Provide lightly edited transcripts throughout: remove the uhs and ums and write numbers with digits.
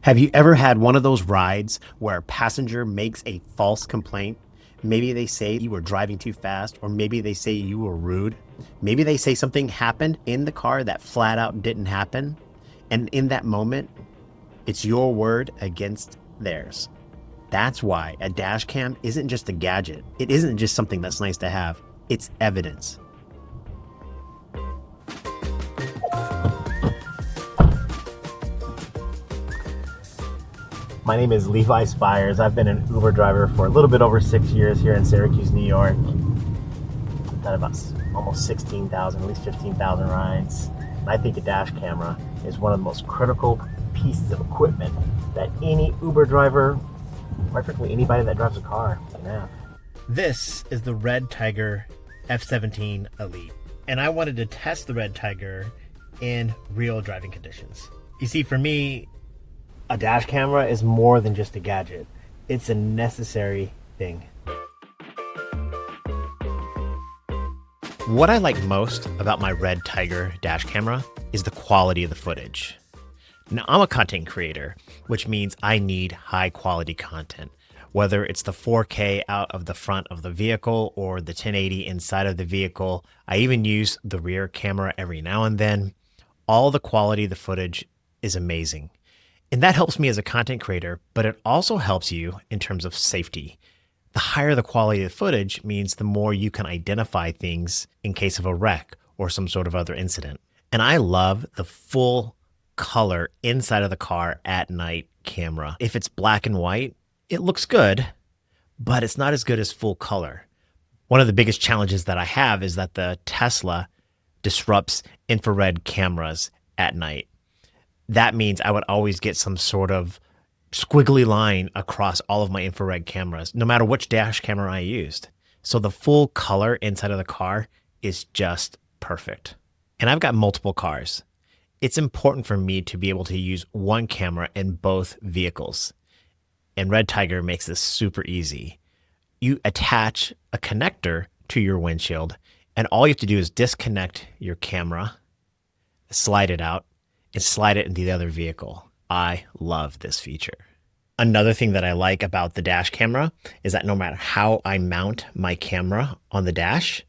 Have you ever had one of those rides where a passenger makes a false complaint? Maybe they say you were driving too fast, or maybe they say you were rude. Maybe they say something happened in the car that flat out didn't happen. And in that moment, it's your word against theirs. That's why a dash cam isn't just a gadget. It isn't just something that's nice to have. It's evidence. My name is Levi Spires. I've been an Uber driver for a little bit over 6 years here in Syracuse, New York. I've done about almost 16,000, at least 15,000 rides. And I think a dash camera is one of the most critical pieces of equipment that any Uber driver, quite frankly, anybody that drives a car can have. This is the Red Tiger F17 Elite, and I wanted to test the Red Tiger in real driving conditions. You see, for me, A dash camera is more than just a gadget. It's a necessary thing. What I like most about my Red Tiger dash camera is the quality of the footage. Now, I'm a content creator, which means I need high quality content. Whether it's the 4K out of the front of the vehicle or the 1080 inside of the vehicle, I even use the rear camera every now and then. All the quality of the footage is amazing. And that helps me as a content creator, but it also helps you in terms of safety. The higher the quality of the footage means the more you can identify things in case of a wreck or some sort of other incident. And I love the full color inside of the car at night camera. If it's black and white, it looks good, but it's not as good as full color. One of the biggest challenges that I have is that the Tesla disrupts infrared cameras at night. That means I would always get some sort of squiggly line across all of my infrared cameras, no matter which dash camera I used. So the full color inside of the car is just perfect. And I've got multiple cars. It's important for me to be able to use one camera in both vehicles. And Red Tiger makes this super easy. You attach a connector to your windshield, and all you have to do is disconnect your camera, slide it out, and slide it into the other vehicle. I love this feature. Another thing that I like about the dash camera is that no matter how I mount my camera on the dash,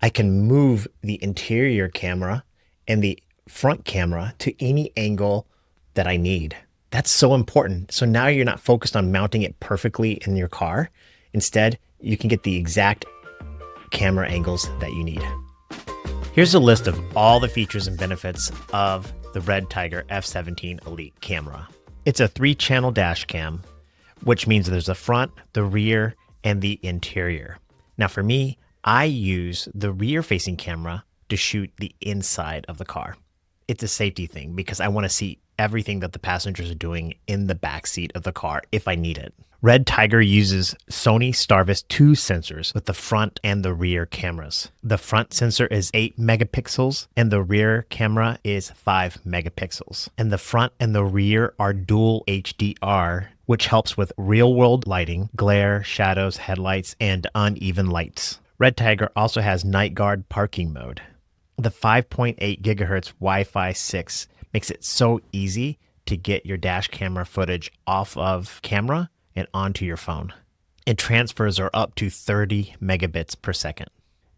I can move the interior camera and the front camera to any angle that I need. That's so important. So now you're not focused on mounting it perfectly in your car. Instead, you can get the exact camera angles that you need. Here's a list of all the features and benefits of the Red Tiger F17 Elite camera. It's a 3-channel dash cam, which means there's the front, the rear, and the interior. Now for me, I use the rear-facing camera to shoot the inside of the car. It's a safety thing because I want to see everything that the passengers are doing in the back seat of the car if I need it. Red Tiger uses Sony Starvis 2 sensors with the front and the rear cameras. The front sensor is 8 megapixels and the rear camera is 5 megapixels. And the front and the rear are dual HDR, which helps with real-world lighting, glare, shadows, headlights, and uneven lights. Red Tiger also has night guard parking mode. The 5.8 gigahertz Wi-Fi 6 makes it so easy to get your dash camera footage off of camera and onto your phone. And transfers are up to 30 megabits per second.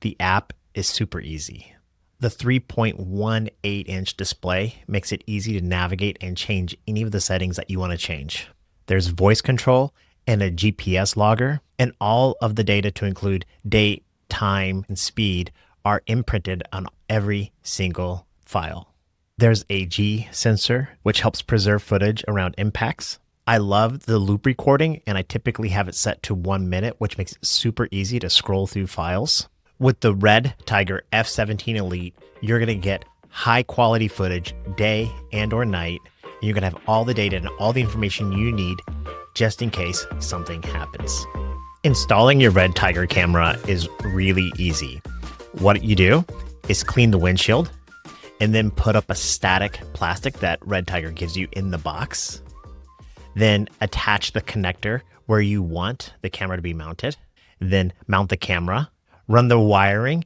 The app is super easy. The 3.18-inch display makes it easy to navigate and change any of the settings that you want to change. There's voice control and a GPS logger, and all of the data to include date, time, and speed are imprinted on every single file. There's a G sensor, which helps preserve footage around impacts. I love the loop recording, and I typically have it set to 1 minute, which makes it super easy to scroll through files. With the Red Tiger F17 Elite, you're going to get high quality footage day and or night. And you're going to have all the data and all the information you need just in case something happens. Installing your Red Tiger camera is really easy. What you do is clean the windshield and then put up a static plastic that Red Tiger gives you in the box. Then attach the connector where you want the camera to be mounted. Then mount the camera, run the wiring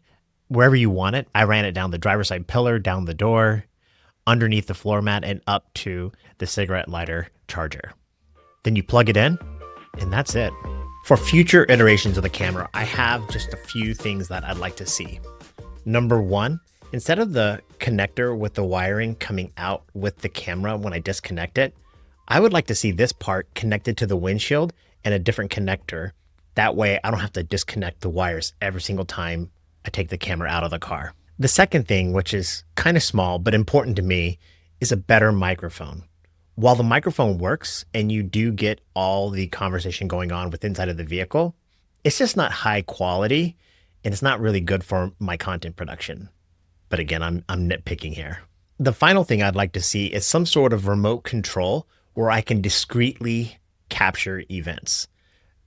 wherever you want it. I ran it down the driver's side pillar, down the door, underneath the floor mat and up to the cigarette lighter charger. Then you plug it in, and that's it. For future iterations of the camera, I have just a few things that I'd like to see. Number one, instead of the connector with the wiring coming out with the camera when I disconnect it, I would like to see this part connected to the windshield and a different connector. That way I don't have to disconnect the wires every single time I take the camera out of the car. The second thing, which is kind of small but important to me, is a better microphone. While the microphone works and you do get all the conversation going on with inside of the vehicle, it's just not high quality and it's not really good for my content production. But again, I'm nitpicking here. The final thing I'd like to see is some sort of remote control where I can discreetly capture events.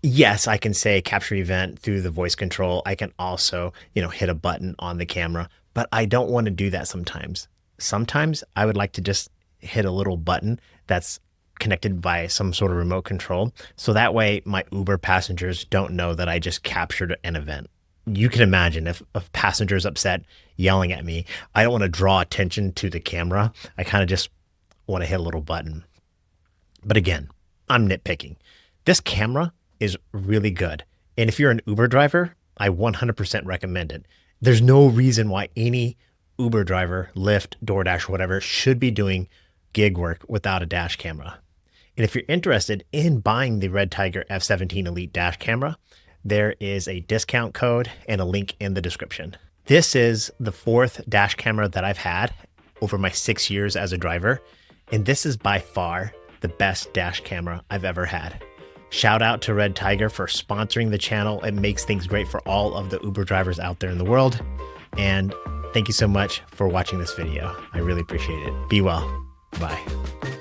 Yes, I can say capture event through the voice control. I can also, hit a button on the camera, but I don't want to do that sometimes. Sometimes I would like to just hit a little button that's connected by some sort of remote control. So that way my Uber passengers don't know that I just captured an event. You can imagine if a passenger's upset yelling at me, I don't want to draw attention to the camera. I kind of just want to hit a little button. But again, I'm nitpicking. This camera is really good. And if you're an Uber driver, I 100% recommend it. There's no reason why any Uber driver, Lyft, DoorDash, whatever, should be doing gig work without a dash camera. And if you're interested in buying the Red Tiger F17 Elite dash camera, there is a discount code and a link in the description. This is the 4th dash camera that I've had over my 6 years as a driver. And this is by far the best dash camera I've ever had. Shout out to Red Tiger for sponsoring the channel. It makes things great for all of the Uber drivers out there in the world. And thank you so much for watching this video. I really appreciate it. Be well. Bye.